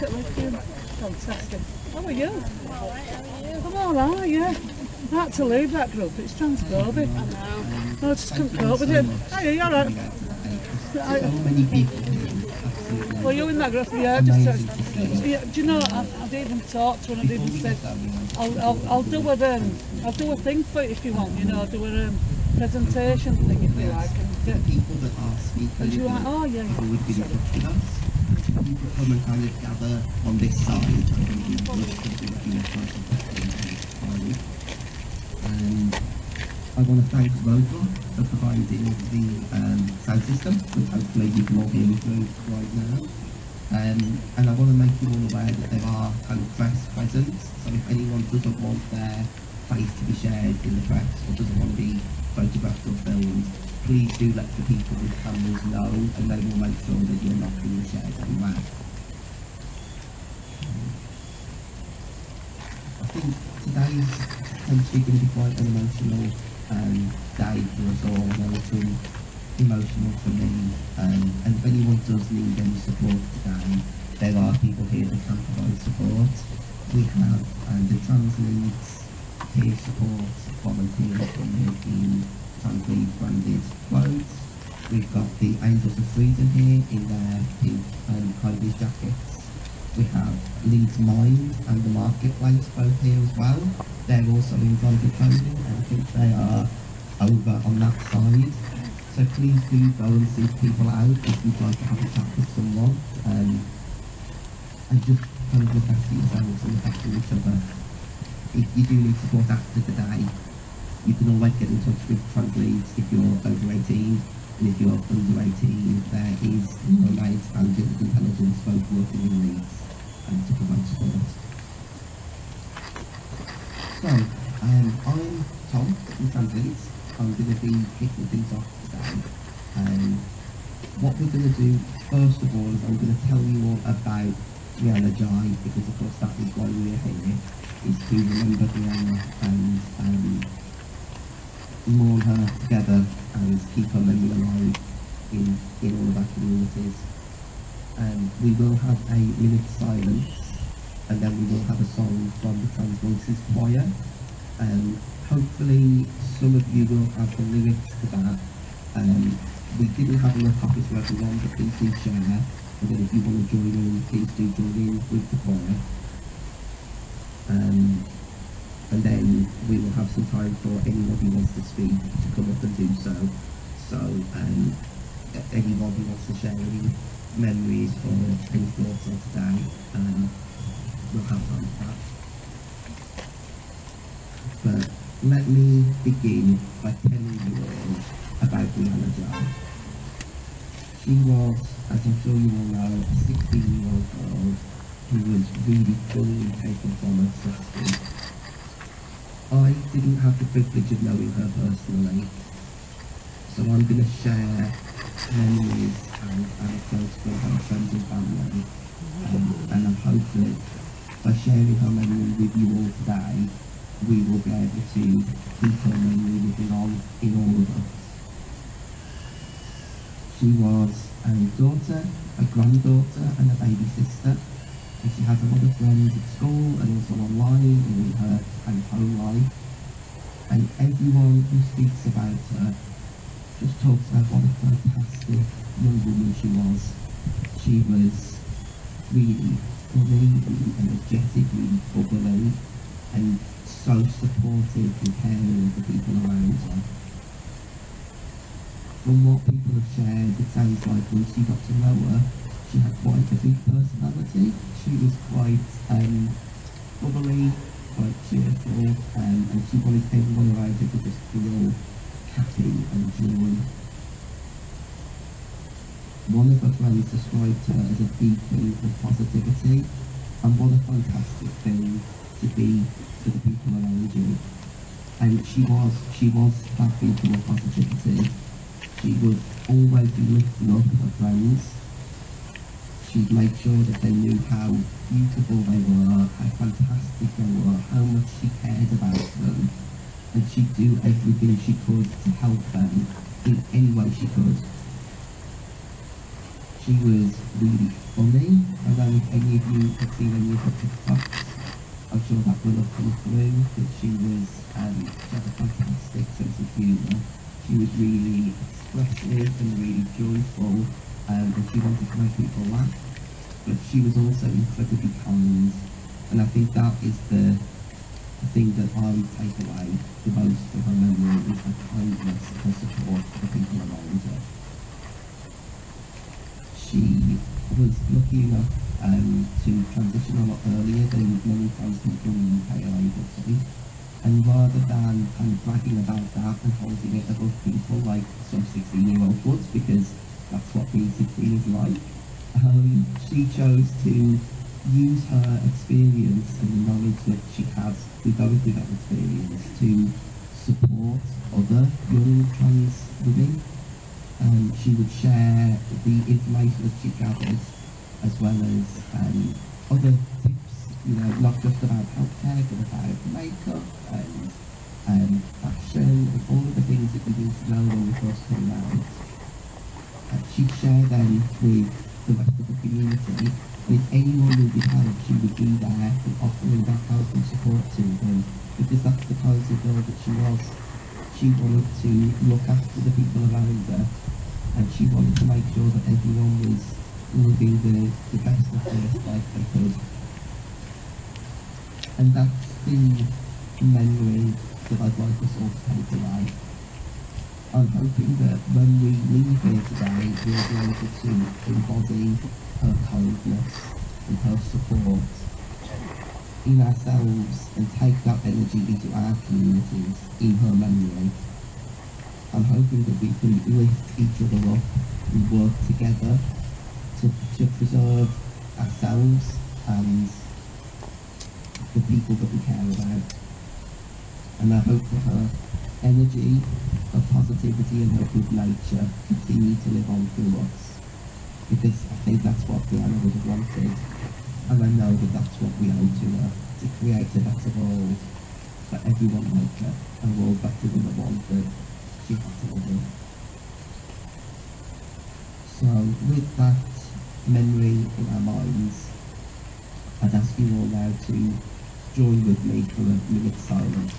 look at Lincoln. Fantastic. How are you? I'm alright, how are you? I'm alright, yeah. I had to leave that group, it's transphobic. I know. I just couldn't cope with it. Hey, you alright? So many people here. Well, you in that group? Yeah, just yeah, do you know, I'd even talked to her and I'd even said, I'll do a thing for it if you want, you know, do a presentation thing if you like. And people that are speakers, and she was like, oh yeah, would be in touch with us. People come and kind of gather on this side and we look and I want to thank Rover for providing the sound system, which hopefully you can all hear me through right now. And I want to make you all aware that there are kind of press present, so if anyone doesn't want their face to be shared in the press or doesn't want to be photographed or filmed, please do let the people with cameras know and they will make sure that you're not being shared anywhere. I think today's potentially going to be quite an emotional day for us all. I know it's been emotional for me, and if anyone does need any support today, there are people here that can provide support. We have the Trans Leeds peer support volunteers here in Trans Leeds branded clothes. We've got the Angels of Freedom here in their pink high-vis jackets. We have Leeds Mind and the Marketplace both here as well. They're also in branded clothing, and I think they are over on that side. So please do go and seek people out if you'd like to have a chat with someone. And just kind of look after yourselves and look after each other. If you do need support after the day, you can always get in touch with Trans Leeds if you're over 18, and if you're under 18, there is Mermaids and Gender Intelligence both working in Leeds to provide support. So, I'm Tom from Trans Leeds. I'm going to be kicking things off today. What we're going to do, first of all, is I'm going to tell you all about Brianna Ghey, because of course that is why we're here, is to remember Brianna and mourn her together and keep her memory alive in all of our communities. We will have a minute silence, and then we will have a song from the Trans Voices Choir. Hopefully some of you will have the lyrics to that. We didn't have enough copies for everyone, but please do share. And then if you want to join in, please do join in with the choir. And then we will have some time for anyone who wants to speak to come up and do so. So anyone who wants to share any memories or any thoughts on today, we'll have time for that. But let me begin by telling you all about Brianna Ghey. She was, as I'm sure you all know, a 16-year-old girl who was really fully taken from her sister. I didn't have the privilege of knowing her personally, so I'm going to share memories and anecdotes from her friends and family, and I hope that by sharing her memory with you all today, we will be able to keep her memory living on in all of us. She was a daughter, a granddaughter and a baby sister, and she has a lot of friends at school and also online and in her home life. And everyone who speaks about her just talks about what a fantastic young woman she was. She was really funny and energetic, really bubbly, and so supportive and caring of the people around her. From what people have shared, it sounds like once you got to know her, she had quite a big personality. She was quite bubbly, quite cheerful, and she wanted everyone around her to just feel happy and joy. One of her friends described her as a beacon of positivity, and what a fantastic thing to be to the people around you. And she was that beacon of positivity. She would always be lifting up her friends. She'd make sure that they knew how beautiful they were, how fantastic they were, how much she cared about them, and she'd do everything she could to help them in any way she could. She She was really funny. I don't know if any of you have seen any of her TikToks. I'm sure that will have come through, but she had a fantastic sense of humour. She was really expressive and really joyful, and she wanted to make people laugh, but she was also incredibly kind, and I think that is the thing that I take away the most from her memory, is her kindness, her support for the people around her. She was lucky enough to transition a lot earlier than many times people in the UK are able to. And rather than kind of bragging about that and holding it above people like some 16-year-old would, because that's what being 16 is like, she chose to use her experience and the knowledge that she has through going through that experience to support other young trans women. She would share the information that she gathered, as well as other tips, not just about healthcare, but about makeup and fashion and all of the things that you need to know when you first come out. She'd share them with the rest of the community, and if anyone needed help, she would be there and offering that help and support to them, because that's the kind of girl that she was. She wanted to look after the people around her, and she wanted to make sure that everyone was living the best of their life they could. And that's the memory that I'd like us all to take away. I'm hoping that when we leave here today, we'll be able to embody her kindness and her support in ourselves and take that energy into our communities in her memory. I'm hoping that we can lift each other up and work together to preserve ourselves and the people that we care about. And I hope that her energy, her positivity and her good nature continue to live on through us, because I think that's what Brianna would have wanted, and I know that that's what we owe to her, to create a better world for everyone like her, a world better than the one that she had to live in. So with that memory in our minds, I'd ask you all now to join with me for a minute's silence.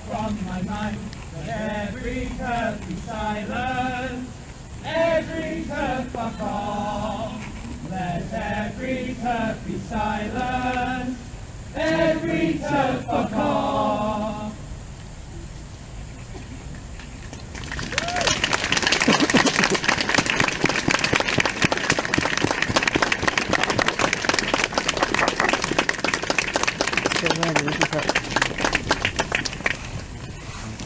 From my mind, let every curse be silent. silence, every turf for call.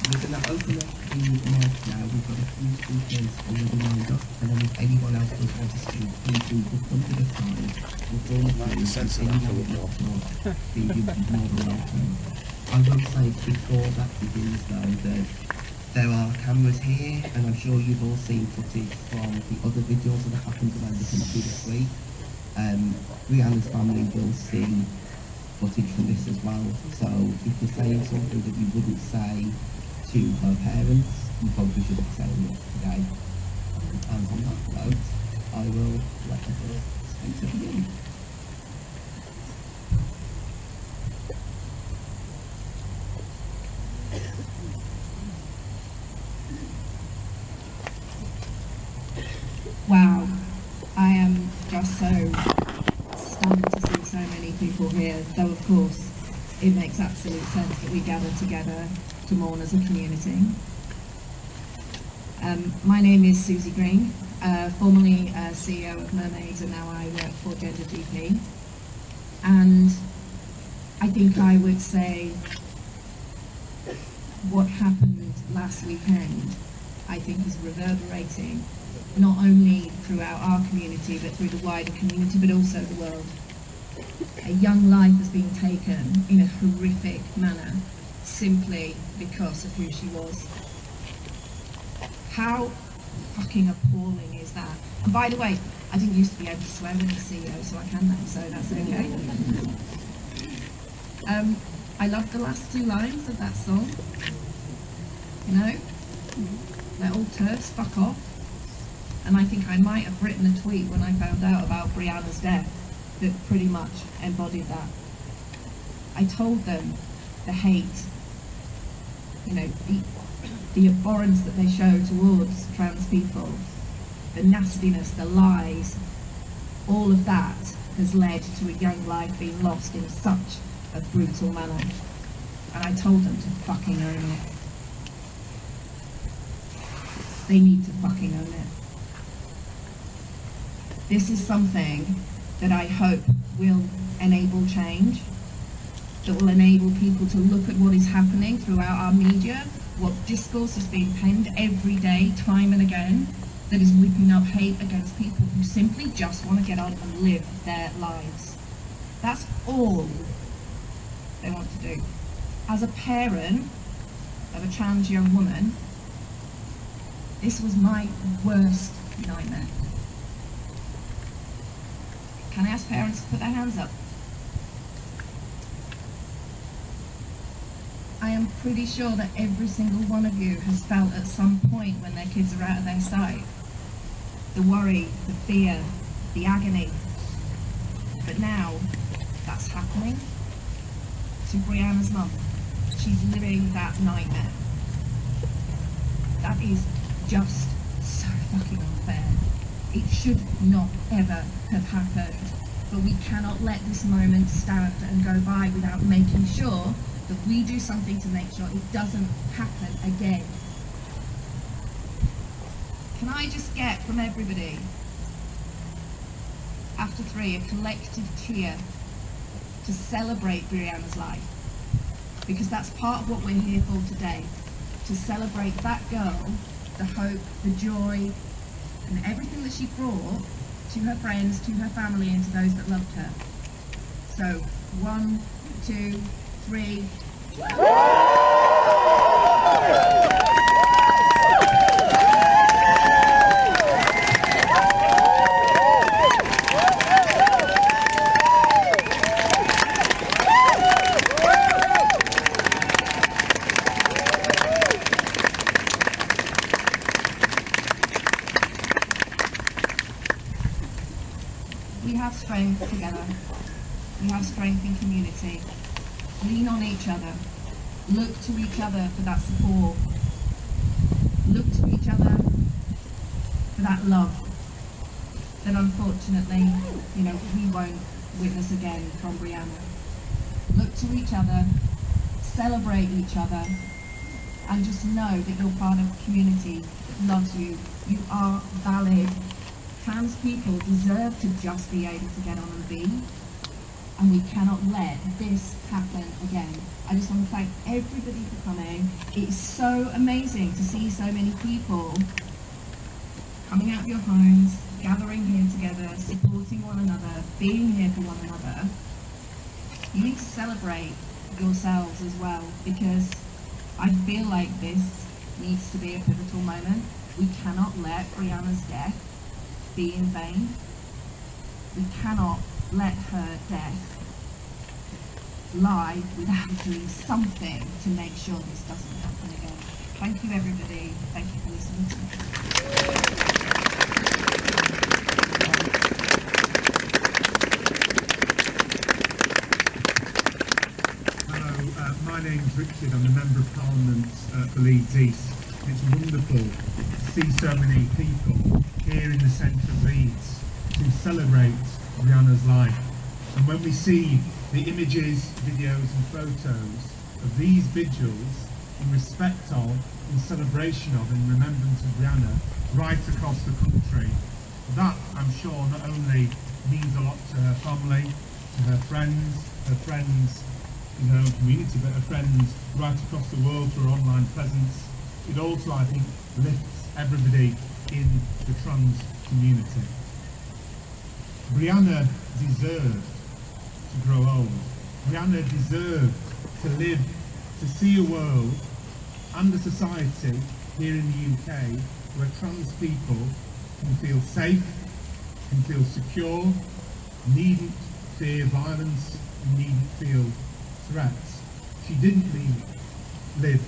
We're going to open up the mic now. We've got a few speakers already lined up, and then if anyone else does want to speak, please do just come to the side. We'll call it through. If anyone would like to speak, you'd be more than welcome. I will say before that begins though that there are cameras here, and I'm sure you've all seen footage from the other vigils that have happened around the country this week. Brianna's family will see footage from this as well, so if you're saying something that you wouldn't say to her parents, you probably should be saying it today. And on that note, I will let the first speaker begin. Wow, I am just so stunned to see so many people here, though of course it makes absolute sense that we gather together to mourn as a community. My name is Susie Green, formerly CEO of Mermaids, and now I work for Gender GP. And I think I would say what happened last weekend, I think, is reverberating not only throughout our community but through the wider community, but also the world. A young life has been taken in a horrific manner simply because of who she was. How fucking appalling is that? And by the way, I didn't used to be able to swear when I was CEO, so I can now, so that's okay. I love the last two lines of that song. You know, let all turfs fuck off. And I think I might have written a tweet when I found out about Brianna's death that pretty much embodied that. I told them the hate, you know, the abhorrence that they show towards trans people, the nastiness, the lies, all of that has led to a young life being lost in such a brutal manner. And I told them to fucking own it. They need to fucking own it. This is something that I hope will enable change, that will enable people to look at what is happening throughout our media, what discourse is being penned every day, time and again, that is whipping up hate against people who simply just want to get on and live their lives. That's all they want to do. As a parent of a trans young woman, this was my worst nightmare. Can I ask parents to put their hands up? I am pretty sure that every single one of you has felt at some point when their kids are out of their sight, the worry, the fear, the agony. But now, that's happening to Brianna's mum. She's living that nightmare. That is just so fucking unfair. It should not ever have happened, but we cannot let this moment stand and go by without making sure that we do something to make sure it doesn't happen again. Can I just get from everybody, after three, a collective cheer to celebrate Brianna's life? Because that's part of what we're here for today, to celebrate that girl, the hope, the joy, and everything that she brought to her friends, to her family, and to those that loved her. So, 1, 2, 3. We have strength together. We have strength in community. Lean on each other. Look to each other for that support. Look to each other for that love that unfortunately, we won't witness again from Brianna. Look to each other, celebrate each other, and just know that you're part of a community that loves you. You are valid. Trans people deserve to just be able to get on and be, and we cannot let this happen again. I just want to thank everybody for coming. It's so amazing to see so many people coming out of your homes, gathering here together, supporting one another, being here for one another. You need to celebrate yourselves as well, because I feel like this needs to be a pivotal moment. We cannot let Brianna's death be in vain. We cannot let her death lie without doing something to make sure this doesn't happen again. Thank you, everybody. Thank you for listening to me. My name's Richard. I'm the Member of Parliament for Leeds East. It's wonderful to see so many people here in the centre of Leeds to celebrate Brianna's life. And when we see the images, videos and photos of these vigils in respect of, in celebration of, in remembrance of Brianna right across the country, that I'm sure not only means a lot to her family, to her friends in her own community, but her friends right across the world through her online presence. It also, I think, lifts everybody in the trans community. Brianna deserved to grow old. Brianna deserved to live, to see a world and a society here in the UK where trans people can feel safe, can feel secure, needn't fear violence, needn't feel threats. She didn't live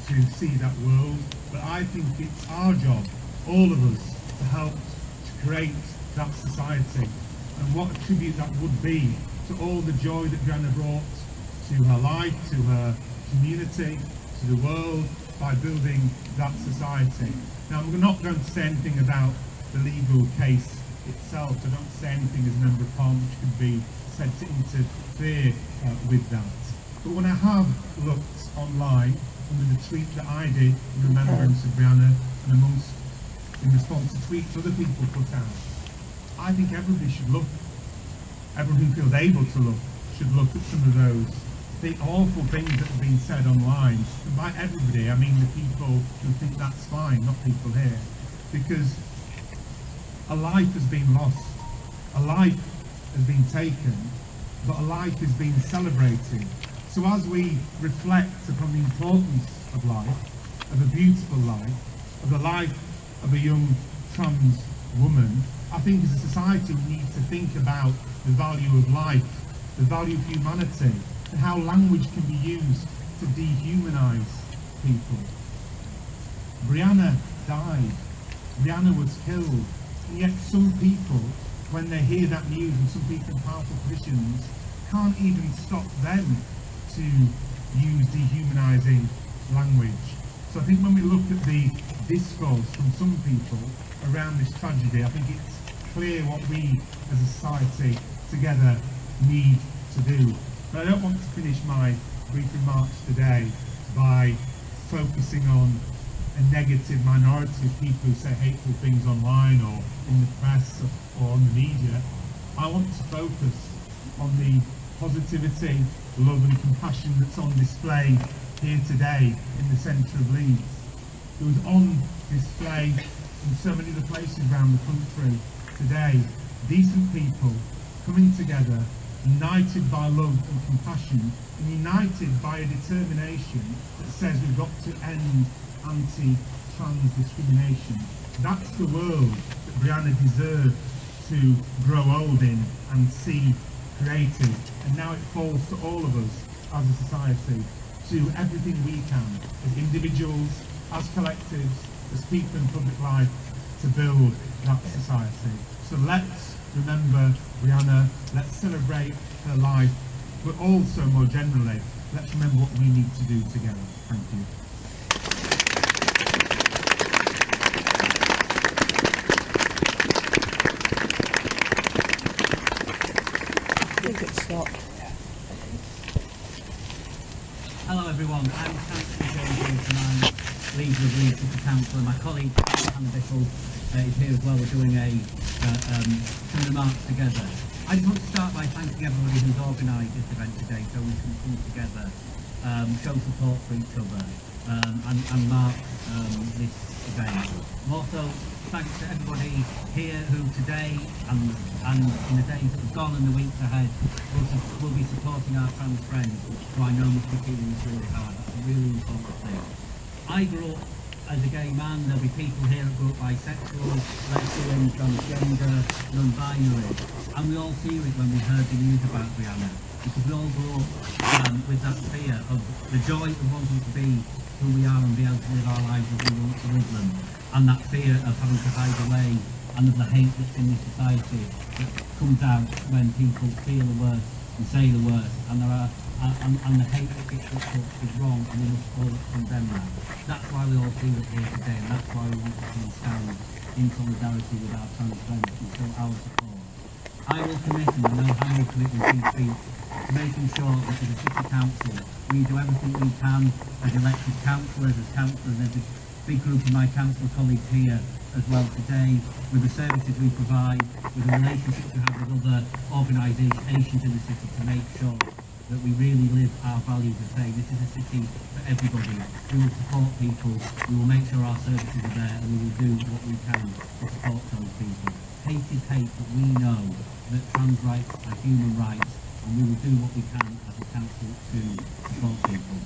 to see that world, but I think it's our job, all of us, to help to create that society. And what a tribute that would be to all the joy that Brianna brought to her life, to her community, to the world, by building that society. Now, I'm not going to say anything about the legal case itself. I don't say anything as a Member of Parliament which could be said to interfere with that. But when I have looked online under the tweet that I did in remembrance of Brianna and in response to tweets other people put out, I think everybody should look, everyone who feels able to look, should look at some of those awful things that have been said online. And by everybody, I mean the people who think that's fine, not people here. Because a life has been lost, a life has been taken, but a life is being celebrated. So as we reflect upon the importance of life, of a beautiful life, of the life of a young trans woman, I think as a society we need to think about the value of life, the value of humanity, and how language can be used to dehumanise people. Brianna died, Brianna was killed, and yet some people, when they hear that news, and some people in powerful positions, can't even stop them to use dehumanising language. So I think when we look at the discourse from some people around this tragedy, I think it's clear what we as a society together need to do. But I don't want to finish my brief remarks today by focusing on a negative minority of people who say hateful things online or in the press or on the media. I want to focus on the positivity, love and compassion that's on display here today in the centre of Leeds. It was on display in so many other places around the country today. Decent people coming together, united by love and compassion, and united by a determination that says we've got to end anti-trans discrimination. That's the world that Brianna deserved to grow old in and see created. And now it falls to all of us as a society to do everything we can as individuals, as collectives, as people in public life to build that society. So let's remember Brianna, let's celebrate her life, but also more generally, let's remember what we need to do together. Thank you. Councillor, my colleague Hannah Vigil is here as well. We're doing some remarks together. I just want to start by thanking everybody who's organised this event today, so we can come together, show support for each other, and mark this event. Also, thanks to everybody here who today and in the days that have gone and the weeks ahead will be supporting our trans friends, who I know must be feeling this really hard. That's a really important thing. I grew up as a gay man. There'll be people here who grew up bisexual, lesbian, transgender, non-binary, and we all feel it when we heard the news about Brianna, because we all grew up with that fear of the joy of wanting to be who we are and be able to live our lives as we want to live them, and that fear of having to hide away, and of the hate that's in this society that comes out when people feel the worst and say the worst, and there are and the hate that gets up is wrong, and we must all condemn that. That's why we all feel it here today, and that's why we want to come and stand in solidarity with our trans friends and show our support. I will commit, and I know how will commit in these speech, to making sure that as a city council we do everything we can as elected councillors, and as a big group of my council colleagues here as well today, with the services we provide, with the relationships we have with other organisations in the city, to make sure that we really live our values and say this is a city for everybody. We will support people, we will make sure our services are there, and we will do what we can to support those people. Hate is hate, but we know that trans rights are human rights, and we will do what we can as a council to support people.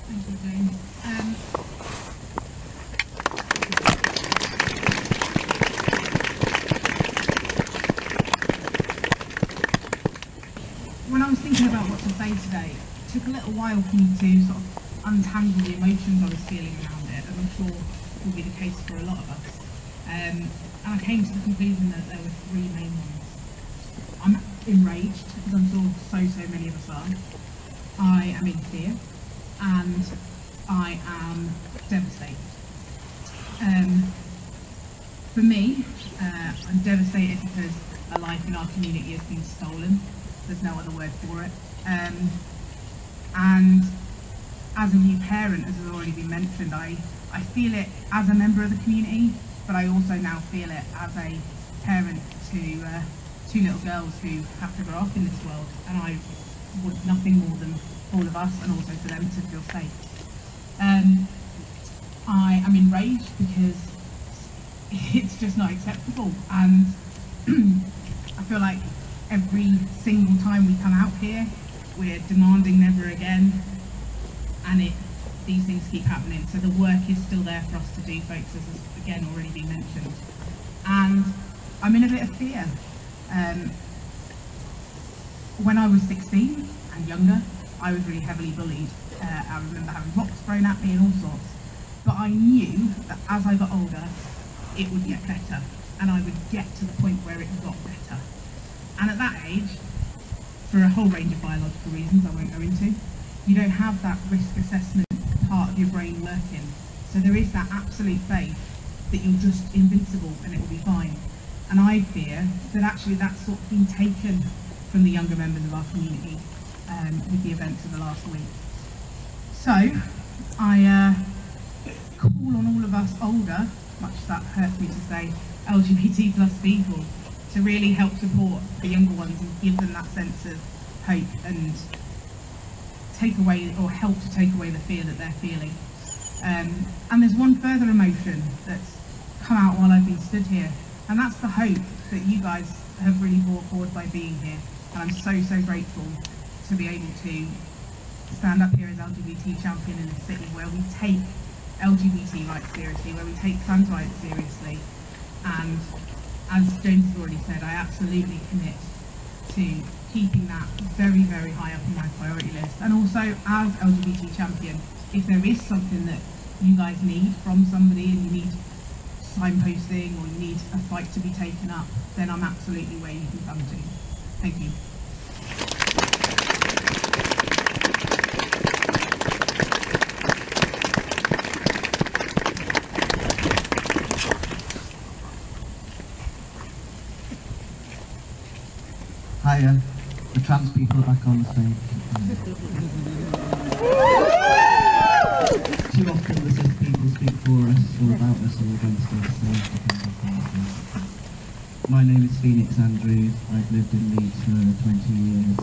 Thank you, James. When I was thinking about what to say today, it took a little while for me to sort of untangle the emotions I was feeling around it, as I'm sure will be the case for a lot of us. And I came to the conclusion that there were three main ones. I'm enraged, as I'm sure so many of us are. I am in fear, and I am devastated. For me, I'm devastated because a life in our community has been stolen. There's no other word for it. And as a new parent, as has already been mentioned, I feel it as a member of the community, but I also now feel it as a parent to two little girls who have to grow up in this world, and I want nothing more than all of us and also for them to feel safe. I am enraged because it's just not acceptable, and I feel like every single time we come out here we're demanding never again, and these things keep happening. So the work is still there for us to do, folks, as has again already been mentioned. And I'm in a bit of fear. When I was 16 and younger, I was really heavily bullied. I remember having rocks thrown at me and all sorts. But I knew that as I got older, it would get better, and I would get to the point where it got better. And at that age, for a whole range of biological reasons I won't go into, you don't have that risk assessment part of your brain working. So there is that absolute faith that you're just invincible and it will be fine. And I fear that actually that's sort of been taken from the younger members of our community with the events of the last week. So I call on all of us older, much as that hurts me to say, LGBT plus people, to really help support the younger ones and give them that sense of hope and take away, or help to take away, the fear that they're feeling. And there's one further emotion that's come out while I've been stood here, and that's the hope that you guys have really brought forward by being here. And I'm so grateful to be able to stand up here as LGBT champion in a city where we take LGBT rights seriously, where we take trans rights seriously. And as James has already said, I absolutely commit to keeping that very high up on my priority list. And also, as LGBT champion, if there is something that you guys need from somebody and you need signposting or you need a fight to be taken up, then I'm absolutely where you can come to. Thank you. Hiya, the trans people are back on stage. Too often the cis speak for us or about us or against us, so depends on things. My name is Phoenix Andrews. I've lived in Leeds for 20 years.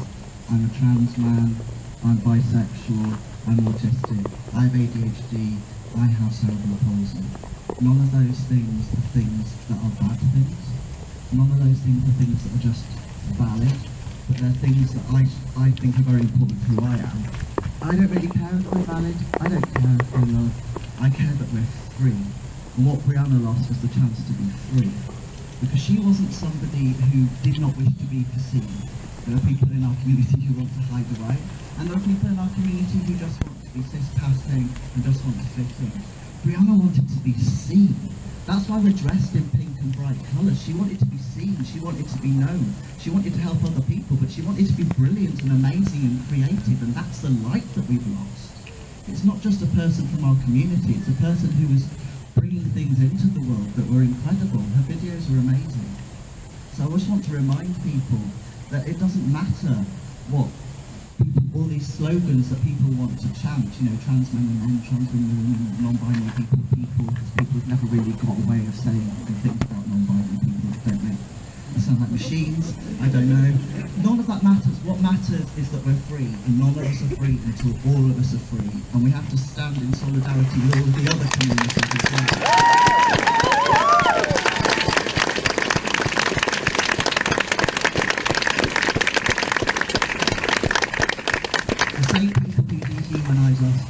I'm a trans man, I'm bisexual, I'm autistic, I have ADHD, I have cerebral palsy. None of those things are things that are bad things. None of those things are things that are just valid, but they're things that I think are very important to who I am. I don't really care if we're valid, I don't care if we're loved, I care that we're free. And what Brianna lost was the chance to be free. Because she wasn't somebody who did not wish to be perceived. There are people in our community who want to hide the right, and there are people in our community who just want to be cis-passing and just want to fit in. Brianna wanted to be seen. That's why we're dressed in pink and bright colours. She wanted to be seen, she wanted to be known, she wanted to help other people, but she wanted to be brilliant and amazing and creative, and that's the light that we've lost. It's not just a person from our community, it's a person who is bringing things into the world that were incredible. Her videos were amazing. So I just want to remind people that it doesn't matter what people, all these slogans that people want to chant, you know, trans men and men, trans women, non-binary people, because people have never really got a way of saying things about non-binary people, don't they? They sound like machines, I don't know. None of that matters. What matters is that we're free, and none of us are free until all of us are free. And we have to stand in solidarity with all of the other communities as well.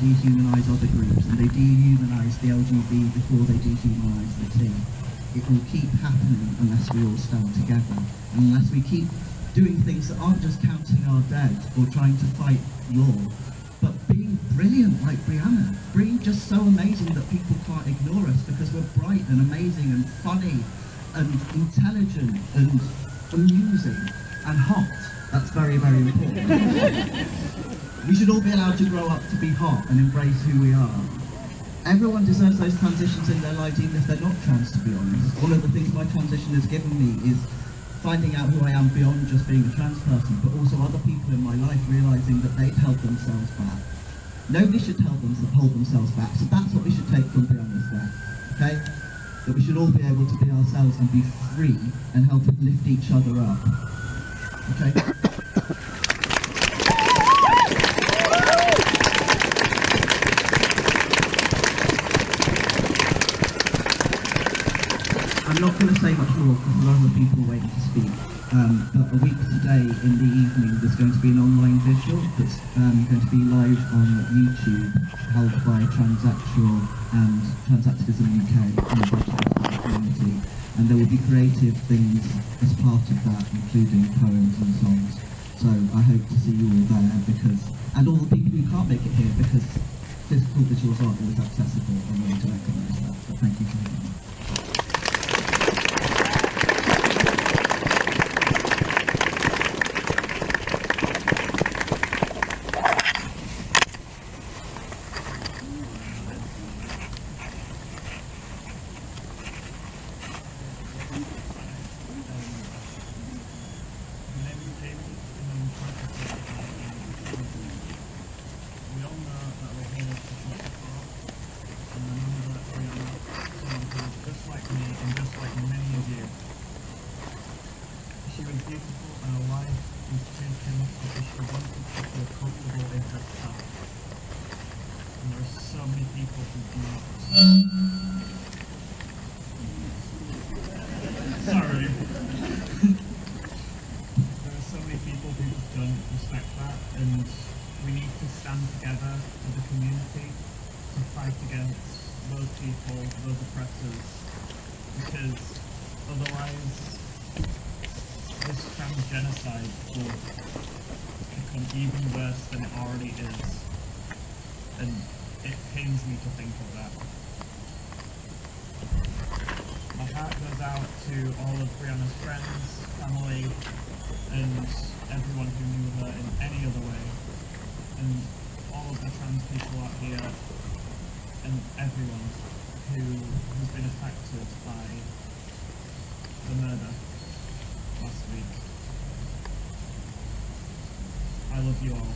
Dehumanise other groups, and they dehumanise the LGB before they dehumanise the T. It will keep happening unless we all stand together, and unless we keep doing things that aren't just counting our dead or trying to fight law, but being brilliant like Brianna, being just so amazing that people can't ignore us because we're bright and amazing and funny and intelligent and amusing and hot. That's very, very important. We should all be allowed to grow up to be hot and embrace who we are. Everyone deserves those transitions in their lives, even if they're not trans, to be honest. One of the things my transition has given me is finding out who I am beyond just being a trans person, but also other people in my life realising that they'd held themselves back. Nobody should hold themselves back, so that's what we should take from Brianna's death, okay? That we should all be able to be ourselves and be free and help lift each other up, okay? I'm not going to say much more because a lot of people are waiting to speak, but a week today in the evening there's going to be an online Vigil that's going to be live on YouTube, held by Transactual and Transactivism UK and the Vigil community, and there will be creative things as part of that, including poems and songs. So I hope to see you all there, and all the people who can't make it here, because physical visuals aren't always accessible, and we need to recognise that. But thank you very much. I love you all.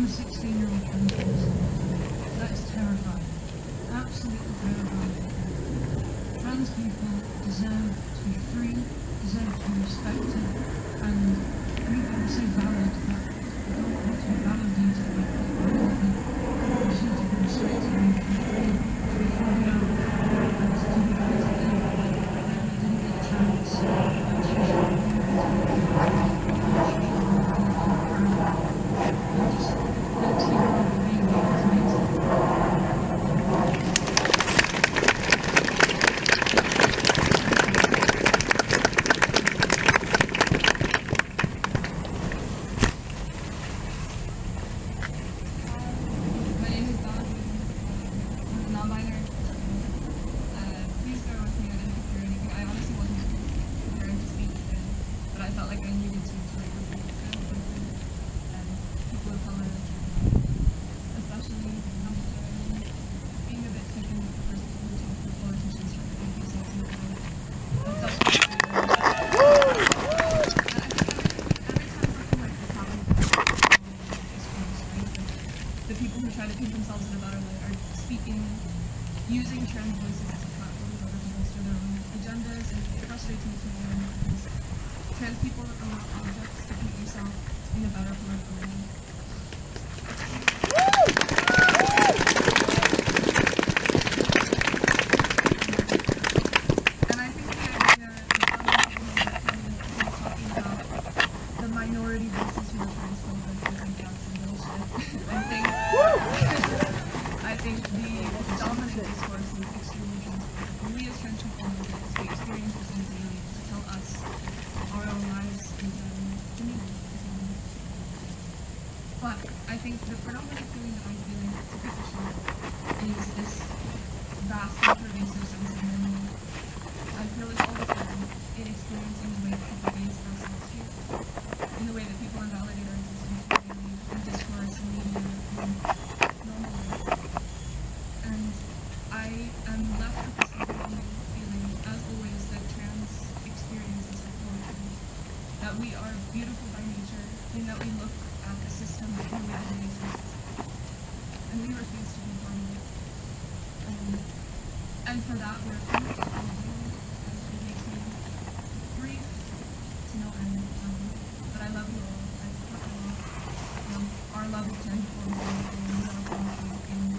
a 16-year-old trans person. That is terrifying. Absolutely terrifying. Trans people deserve to be free, deserve to be respected, and we've got to say valid that we don't want to be validated by people. We should have been straight to be free, to be coming out, and to be able to live like they didn't get a chance. And she should be able to live, and she should be able to live. And just let's see how we're being able to make it. My name is Dawn. I'm non-binary. Please bear with me. I didn't prepare anything. I honestly wasn't preparing to speak today, but I felt like I needed to like repeat people of color, especially being a bit sick and the first people who talk to politicians trying to make themselves look good. And stuff like that. Every time something like this happens, the people who try to paint themselves in a better light are speaking, using trans voices as a platform in order to bolster their own agendas, and it frustrates me to learn because trans people are not objects to paint yourself in a better political way. And I think the idea of talking about the minority voices who are transphobic, I think that's some bullshit. I think the dominant discourse is extremely transphobic. And we as trans people know this. We experience this on a daily to tell us our own lives is demeaning. But I think the predominant feeling that I'm feeling to position is this vast and pervasive sense of loneliness. I feel it all the time in experiencing the way that people gaze ourselves here, in the way that people invalidate our existence daily, in discourse, in media, in normal life. And I am left with this overwhelming feeling, as always, that trans experiences are poetry, that we are beautiful by nature, and that we look at a system that really exists, and we refuse to be part of it. And for that, we're punished and abused, and it makes me grief to no end. But I love you all. I support you all. Our love is transformed, and we are powerful in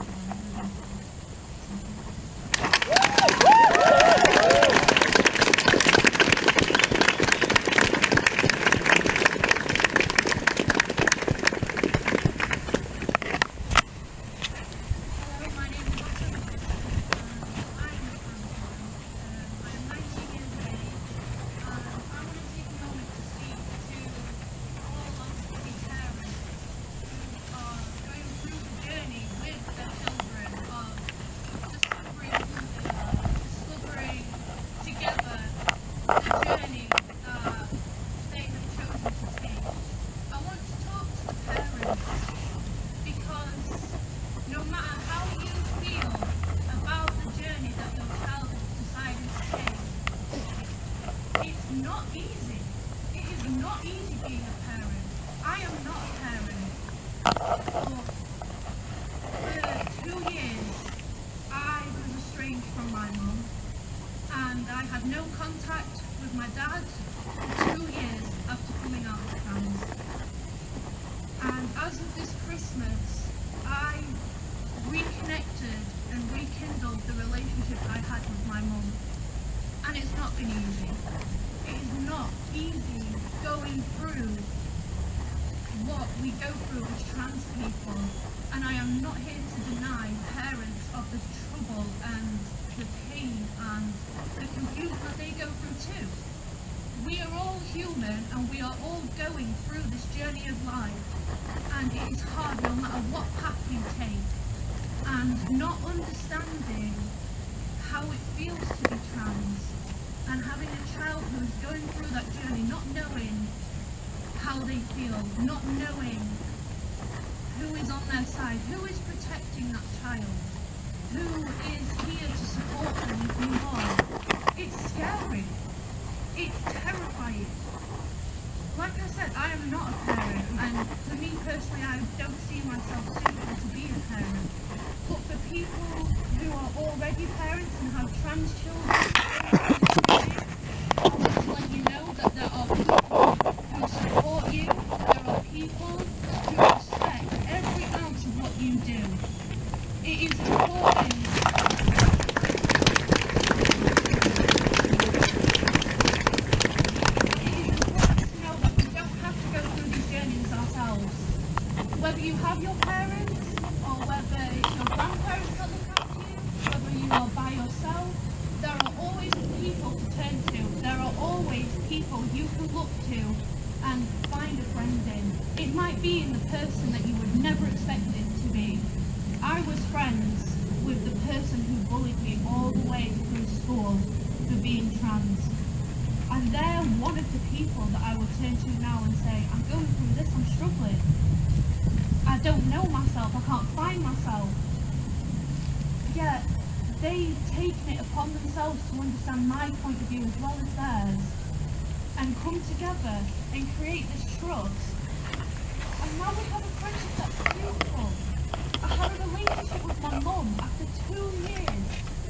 Whether you have your parents or whether it's your grandparents that look after you, whether you are by yourself, there are always people to turn to. There are always people you can look to and find a friend in. It might be in the person that you would never expect it to be. I was friends with the person who bullied me all the way through school for being trans. And they're one of the people that I will turn to now and say, I'm going through this, I'm struggling. I don't know myself, I can't find myself. Yet, they've taken it upon themselves to understand my point of view as well as theirs, and come together and create this trust. And now we have a friendship that's beautiful. I had a relationship with my mum after 2 years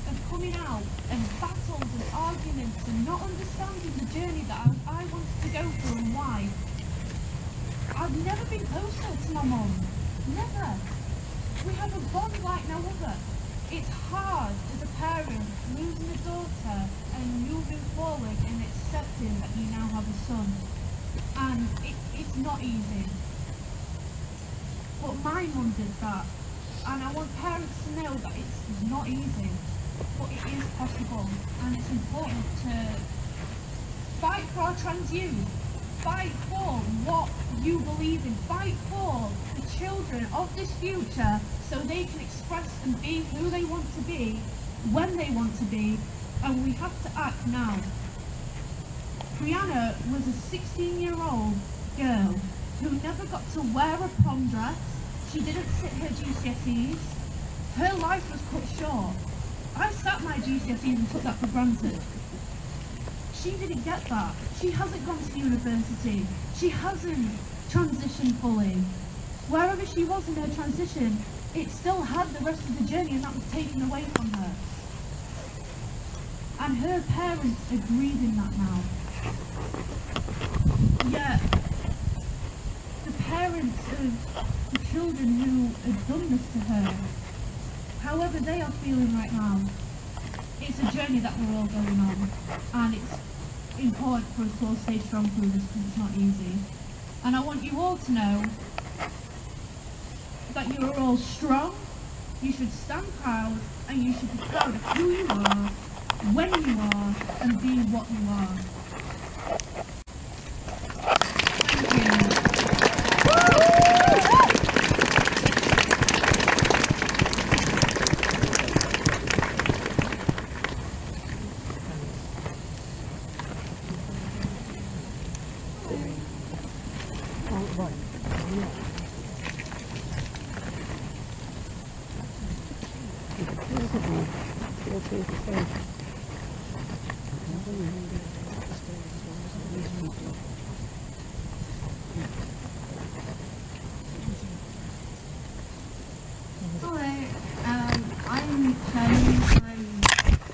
of coming out and battles and arguments and not understanding the journey that I wanted to go through and why. I've never been closer to my mum. Never. We have a bond like no other. It's hard as a parent losing a daughter and moving forward and accepting that you now have a son. And it's not easy. But my mum did that. And I want parents to know that it's not easy. But it is possible. And it's important to fight for our trans youth. Fight for what you believe in. Fight for the children of this future so they can express and be who they want to be, when they want to be, and we have to act now. Brianna was a 16-year-old girl who never got to wear a prom dress. She didn't sit her GCSEs. Her life was cut short. I sat my GCSEs and took that for granted. She didn't get that. She hasn't gone to university. She hasn't transitioned fully. Wherever she was in her transition, it still had the rest of the journey, and that was taken away from her. And her parents are grieving that now. Yet, the parents of the children who have done this to her, however they are feeling right now, it's a journey that we're all going on, and it's important for us to all stay strong through this because it's not easy. And I want you all to know that you are all strong, you should stand proud, and you should be proud of who you are, when you are, and be what you are.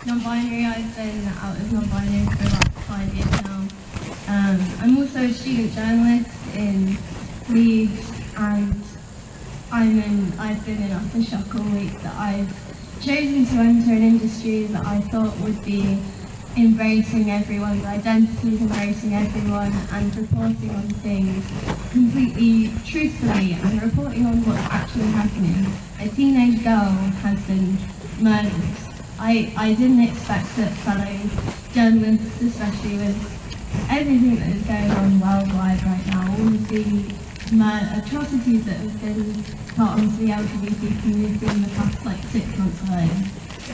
Non-binary. I've been out of non-binary for about 5 years now. I'm also a student journalist in Leeds, and I've been in aftershock all week that I've chosen to enter an industry that I thought would be embracing everyone's identities, embracing everyone, and reporting on things completely truthfully and reporting on what's actually happening. A teenage girl has been murdered. I didn't expect that fellow journalists, especially with everything that is going on worldwide right now, all of the atrocities that have been put onto the LGBT community in the past 6 months alone,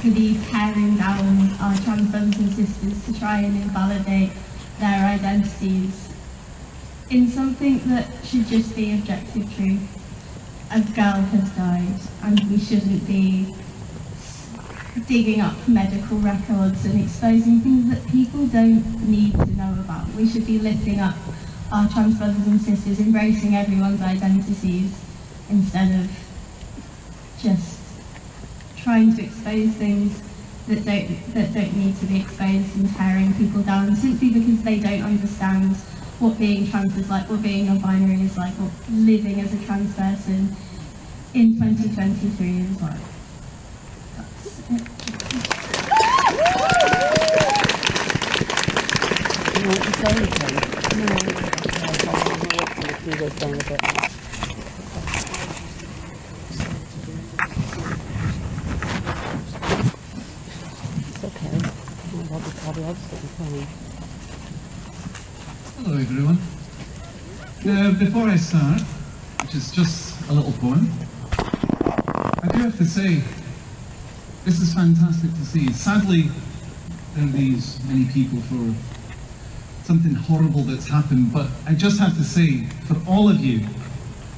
to be tearing down our trans brothers and sisters to try and invalidate their identities in something that should just be objective truth. A girl has died, and we shouldn't be digging up medical records and exposing things that people don't need to know about. We should be lifting up our trans brothers and sisters, embracing everyone's identities, instead of just trying to expose things that don't need to be exposed and tearing people down simply because they don't understand what being trans is like, what being non-binary is like, what living as a trans person in 2023 is like. Hello everyone. Before I start, which is just a little poem, I do have to say, this is fantastic to see. Sadly, there are these many people for something horrible that's happened, but I just have to say, for all of you,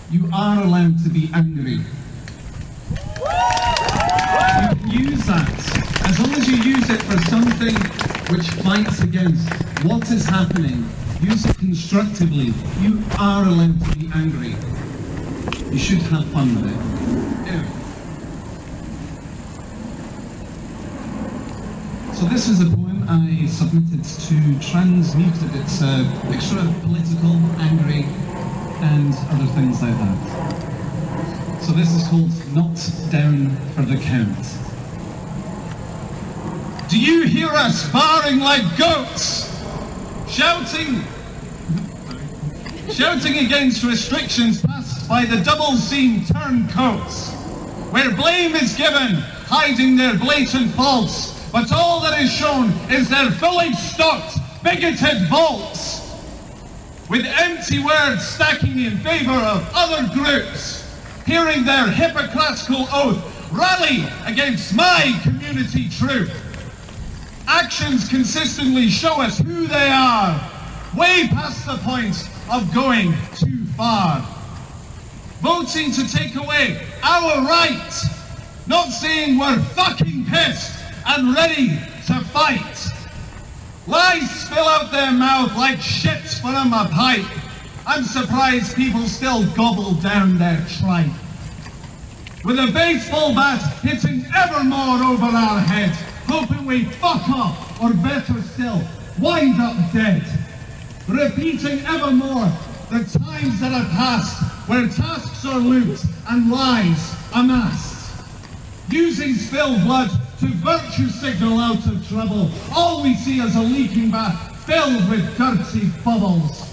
you are allowed to be angry. You can use that, as long as you use it for something which fights against what is happening. Use it constructively. You are allowed to be angry. You should have fun with it. Anyway. So this is a poem I submitted to Transmuted. It's a mixture of political, angry, and other things like that. So this is called Not Down for the Count. Do you hear us barring like goats? Shouting against restrictions passed by the double-seamed turncoats, where blame is given, hiding their blatant faults, but all that is shown is their fully stocked, bigoted vaults, with empty words stacking in favour of other groups, hearing their hypocritical oath rally against my community truth. Actions consistently show us who they are, way past the point of going too far. Voting to take away our right, not saying we're fucking pissed and ready to fight. Lies spill out their mouth like shit from a pipe. I'm surprised people still gobble down their tripe. With a baseball bat hitting ever more over our head, hoping we fuck off, or better still, wind up dead. Repeating ever more the times that have passed, where tasks are looped and lies amassed. Using spilled blood to virtue signal out of trouble, all we see is a leaking bath filled with dirty bubbles.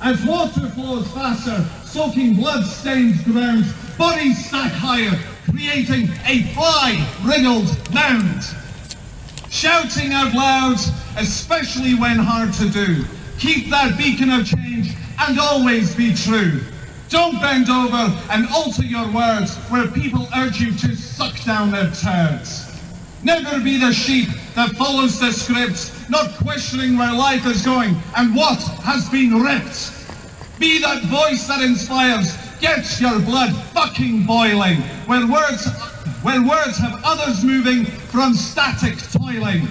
As water flows faster, soaking blood-stained ground, bodies stack higher, creating a fly-riddled mound. Shouting out loud, especially when hard to do. Keep that beacon of change and always be true. Don't bend over and alter your words where people urge you to suck down their turds. Never be the sheep that follows the script, not questioning where life is going and what has been ripped. Be that voice that inspires, get your blood fucking boiling, where words have others moving from static toiling.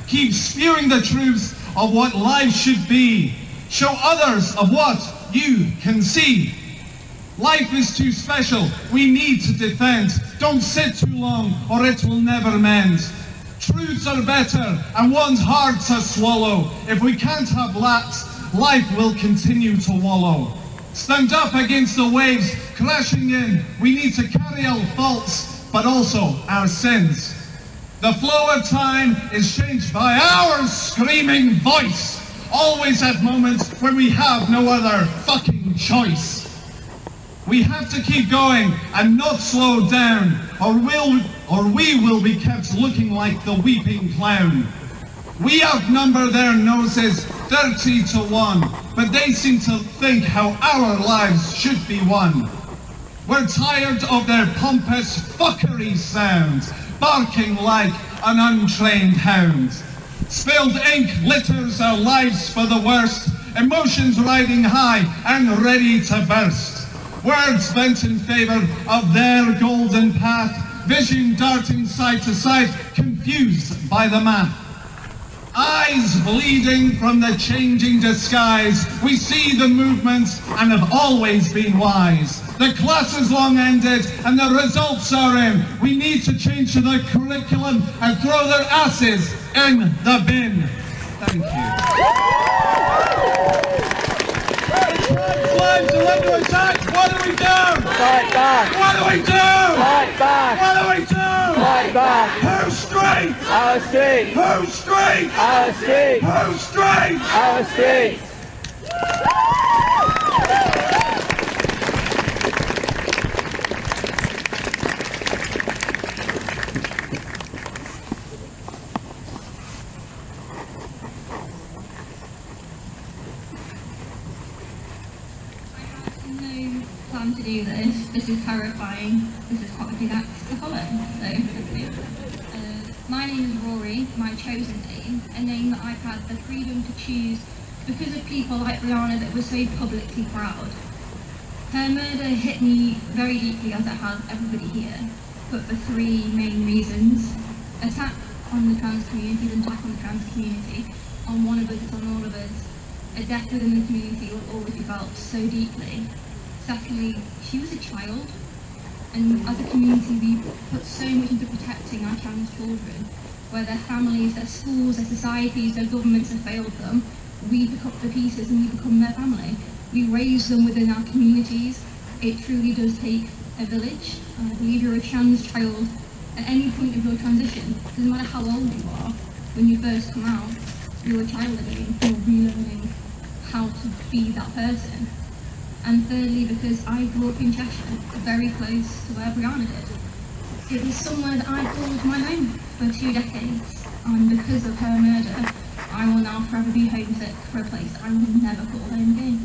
Keep spewing the truths of what life should be. Show others of what you can see. Life is too special, we need to defend. Don't sit too long or it will never mend. Truths are better and one's hard to swallow. If we can't have laps, life will continue to wallow. Stand up against the waves crashing in. We need to carry our faults, but also our sins. The flow of time is changed by our screaming voice, always at moments when we have no other fucking choice. We have to keep going and not slow down, or we will be kept looking like the weeping clown. We outnumber their noses 30 to 1, but they seem to think how our lives should be won. We're tired of their pompous fuckery sounds, barking like an untrained hound. Spilled ink litters our lives for the worst, emotions riding high and ready to burst. Words bent in favour of their golden path, vision darting side to side, confused by the math. Eyes bleeding from the changing disguise, we see the movements and have always been wise. The class is long ended and the results are in. We need to change to the curriculum and throw their asses in the bin. Thank you. Lives are under attack. What do we do? Fight back. What do we do? Fight back. What do we do? Fight back. Who's straight? Our streets. Who's straight? Our streets. Who's straight? Our streets. this is terrifying. This is quite a big act to follow. So, my name is Rory, my chosen name, a name that I've had the freedom to choose because of people like Brianna that were so publicly proud. Her murder hit me very deeply, as it has everybody here, but for three main reasons. Attack on the trans community, an attack on the trans community. On one of us, it's on all of us. A death within the community will always be felt so deeply. Secondly, she was a child, and as a community we put so much into protecting our trans children, where their families, their schools, their societies, their governments have failed them. We pick up the pieces and we become their family. We raise them within our communities. It truly does take a village. And I believe you're a trans child at any point of your transition. Doesn't matter how old you are, when you first come out, you're a child again. You're relearning how to be that person. And thirdly, because I grew up in Cheshire, very close to where Brianna did. It was somewhere that I called my home for 2 decades. And because of her murder, I will now forever be homesick for a place I will never call home again.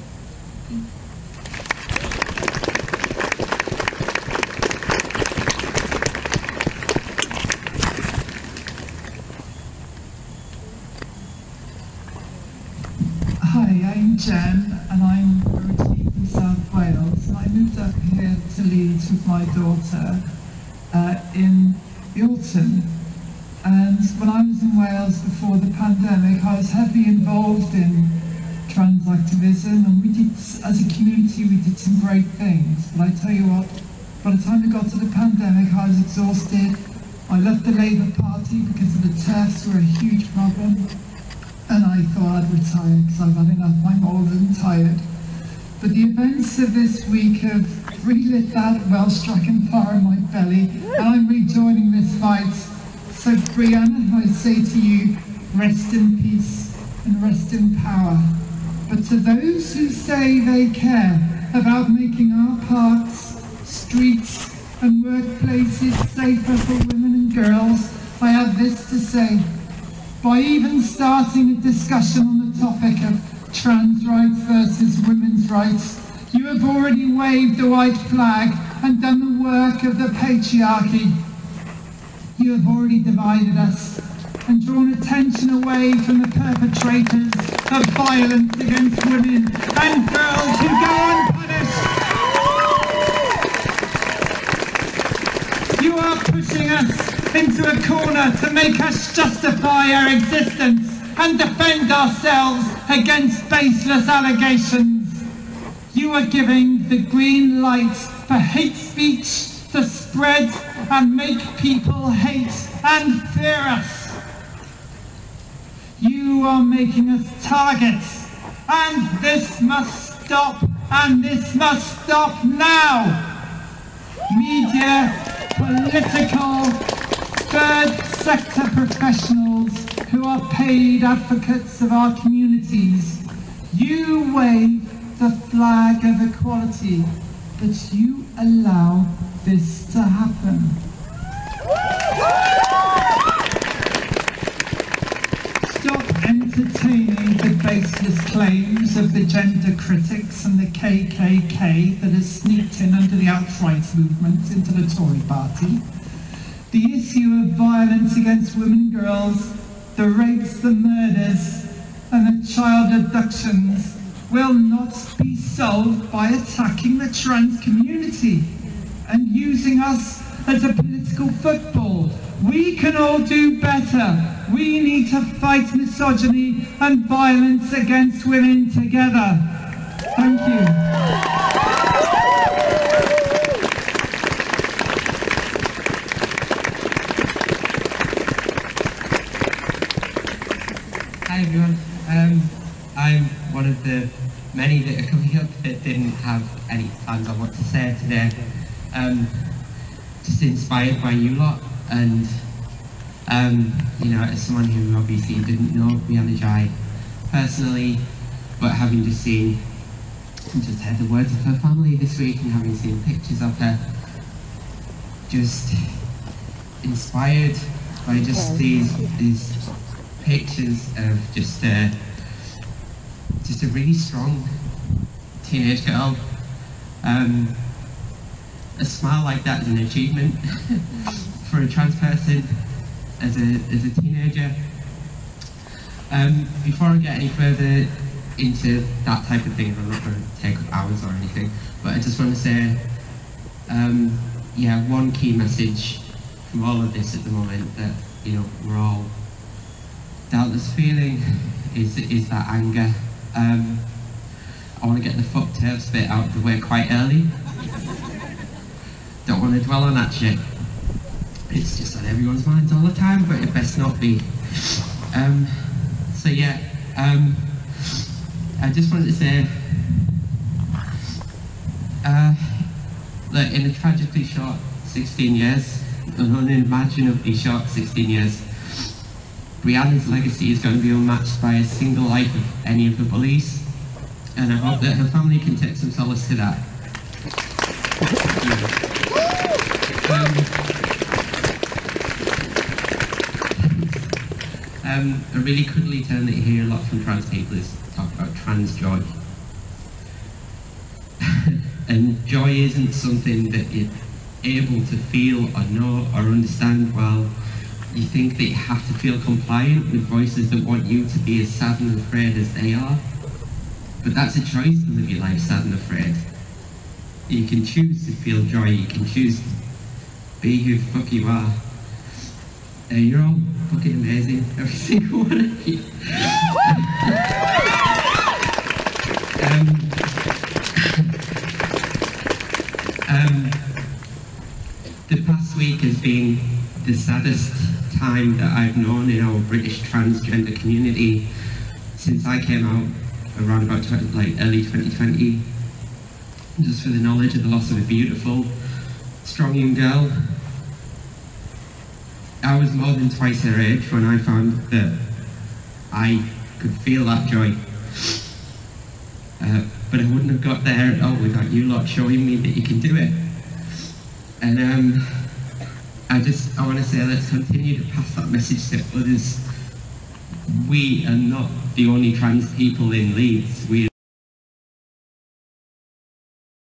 Hi, I'm Jen, and I'm originally from South Wales, and I moved up here to Leeds with my daughter in the autumn. And when I was in Wales before the pandemic, I was heavily involved in trans activism, and we did, as a community, we did some great things. But I tell you what, by the time we got to the pandemic, I was exhausted. I left the Labour Party because of the TERFs were a huge problem. And I thought I'd retire because I've had enough. I'm old and tired. But the events of this week have relit that well-stricken fire in my belly, and I'm rejoining this fight. So Brianna, I say to you, rest in peace and rest in power. But to those who say they care about making our parks, streets and workplaces safer for women and girls, I have this to say. By even starting a discussion on the topic of trans rights versus women's rights, you have already waved the white flag and done the work of the patriarchy. You have already divided us and drawn attention away from the perpetrators of violence against women and girls who go unpunished. You are pushing us into a corner to make us justify our existence and defend ourselves against baseless allegations. You are giving the green light for hate speech to spread and make people hate and fear us. You are making us targets, and this must stop, and this must stop now. Media, political, third sector professionals who are paid advocates of our communities, you wave the flag of equality, but you allow this to happen. Stop entertaining the baseless claims of the gender critics and the KKK that has sneaked in under the alt-right movement into the Tory party. The issue of violence against women and girls, the rapes, the murders, and the child abductions will not be solved by attacking the trans community and using us as a political football. We can all do better. We need to fight misogyny and violence against women together. Thank you. Hi everyone, I'm one of the many that are coming up that didn't have any plans on what to say today. Just inspired by you lot, and you know, as someone who obviously didn't know Brianna Ghey personally, but having just seen and just heard the words of her family this week and having seen pictures of her, just inspired by just these pictures of just a really strong teenage girl. a smile like that is an achievement for a trans person as a teenager. Before I get any further into that type of thing, I'm not going to take up hours or anything, but I just want to say, yeah, one key message from all of this at the moment that, you know, we're all doubtless feeling is that anger. I want to get the fuck turfs bit out of the way quite early. Don't want to dwell on that shit. It's just on everyone's minds all the time, but it best not be. So yeah, I just wanted to say that in a tragically short 16 years, an unimaginably short 16 years, Brianna's legacy is going to be unmatched by a single life of any of the bullies, and I hope that her family can take some solace to that. A really cuddly term that you hear a lot from trans people is talk about trans joy. And joy isn't something that you're able to feel or know or understand while you think that you have to feel compliant with voices that want you to be as sad and afraid as they are. But that's a choice to live your life sad and afraid. You can choose to feel joy, you can choose to be who the fuck you are. You're all fucking amazing, every single one of you. The past week has been the saddest time that I've known in our British transgender community since I came out around about early 2020. Just for the knowledge of the loss of a beautiful, strong young girl. I was more than twice her age when I found that I could feel that joy. But I wouldn't have got there at all without you lot showing me that you can do it. And I want to say, let's continue to pass that message to others. We are not the only trans people in Leeds. We